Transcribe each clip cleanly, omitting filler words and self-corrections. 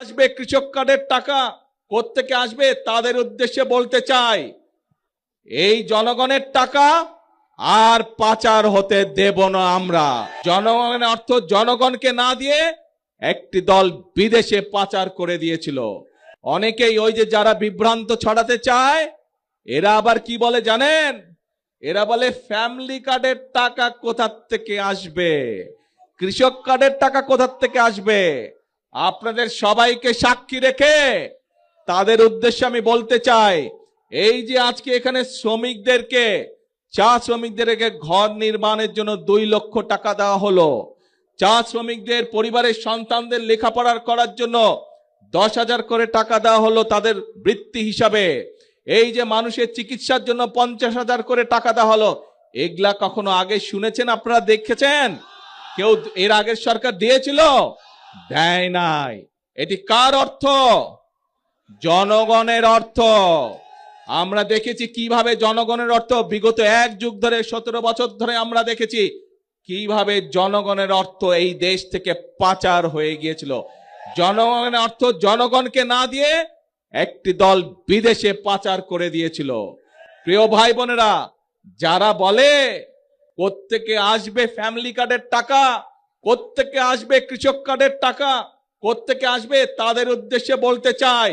আসবে কৃষক কার্ডের টাকা, কোত্থেকে আসবে তাদের উদ্দেশ্যে বলতে চাই, এই জনগণের টাকা আর পাচার হতে দেব না আমরা। জনগণের অর্থ জনগণকে না দিয়ে একটি দল বিদেশে পাচার করে দিয়েছিল। অনেকেই ওই যে যারা বিভ্রান্ত ছড়াতে চায়, এরা আবার কি বলে জানেন? এরা বলে ফ্যামিলি কার্ডের টাকা কোথা থেকে আসবে, কৃষক কার্ডের টাকা কোথা থেকে আসবে। আপনাদের সবাইকে সাক্ষী রেখে তাদের উদ্দেশ্যে আমি বলতে চাই, এই যে আজকে এখানে শ্রমিকদেরকে, চা শ্রমিকদেরকে ঘর নির্মাণের জন্য 2 লক্ষ টাকা দেওয়া হলো, চা শ্রমিকদের পরিবারের সন্তানদের লেখাপড়া করার জন্য 10,000 করে টাকা দেওয়া হলো তাদের বৃত্তি হিসাবে, এই যে মানুষের চিকিৎসার জন্য 50,000 করে টাকা দেওয়া হলো, এগুলা কখনো আগে শুনেছেন? আপনারা দেখেছেন? কেউ এর আগের সরকার দিয়েছিল? দেয় নাই। এটি কার অর্থ? জনগণের অর্থ। আমরা দেখেছি কিভাবে জনগণের অর্থ বিগত 1 যুগ ধরে, 17 বছর ধরে আমরা দেখেছি কিভাবে জনগণের অর্থ এই দেশ থেকে পাচার হয়ে গিয়েছিল। জনগণের অর্থ জনগণকে না দিয়ে একটি দল বিদেশে পাচার করে দিয়েছিল। প্রিয় ভাই বোনেরা, যারা বলে কোত্থেকে আসবে ফ্যামিলি কার্ডের টাকা, কোত্থেকে আসবে কৃষক কার্ডের টাকা, কোত্থেকে আসবে তাদের উদ্দেশ্যে বলতে চাই,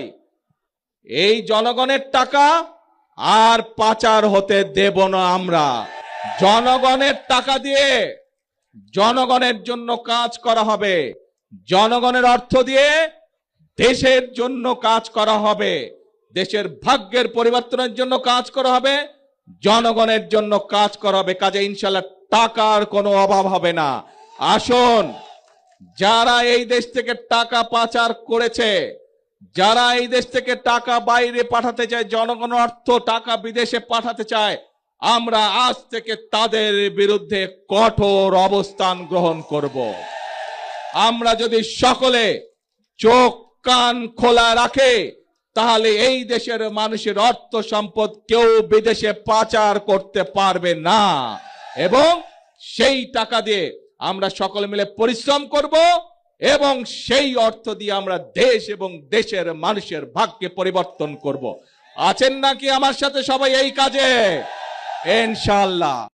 এই জনগণের টাকা আর পাচার হতে দেব না আমরা। জনগণের টাকা দিয়ে জনগণের জন্য কাজ করা হবে, জনগণের অর্থ দিয়ে দেশের জন্য কাজ করা হবে, দেশের ভাগ্যের পরিবর্তনের জন্য কাজ করা হবে, জনগণের জন্য কাজ করা হবে। কাজে ইনশাআল্লাহ টাকার কোনো অভাব হবে না। আসুন, যারা এই দেশ থেকে টাকা পাচার করেছে, যারা এই দেশ থেকে টাকা বাইরে পাঠাতে চায়, জনগণের অর্থ টাকা বিদেশে পাঠাতে চায়, আমরা আজ থেকে তাদের বিরুদ্ধে কঠোর অবস্থান গ্রহণ করব। আমরা যদি সকলে চোখ কান খোলা রাখে, তাহলে এই দেশের মানুষের অর্থ সম্পদ কেউ বিদেশে পাচার করতে পারবে না, এবং সেই টাকা দিয়ে আমরা সকলে মিলে পরিশ্রম করব, এবং সেই অর্থ দিয়ে আমরা দেশ এবং দেশের মানুষের ভাগ্যে পরিবর্তন করব। আছেন নাকি আমার সাথে সবাই এই কাজে? ইনশাআল্লাহ।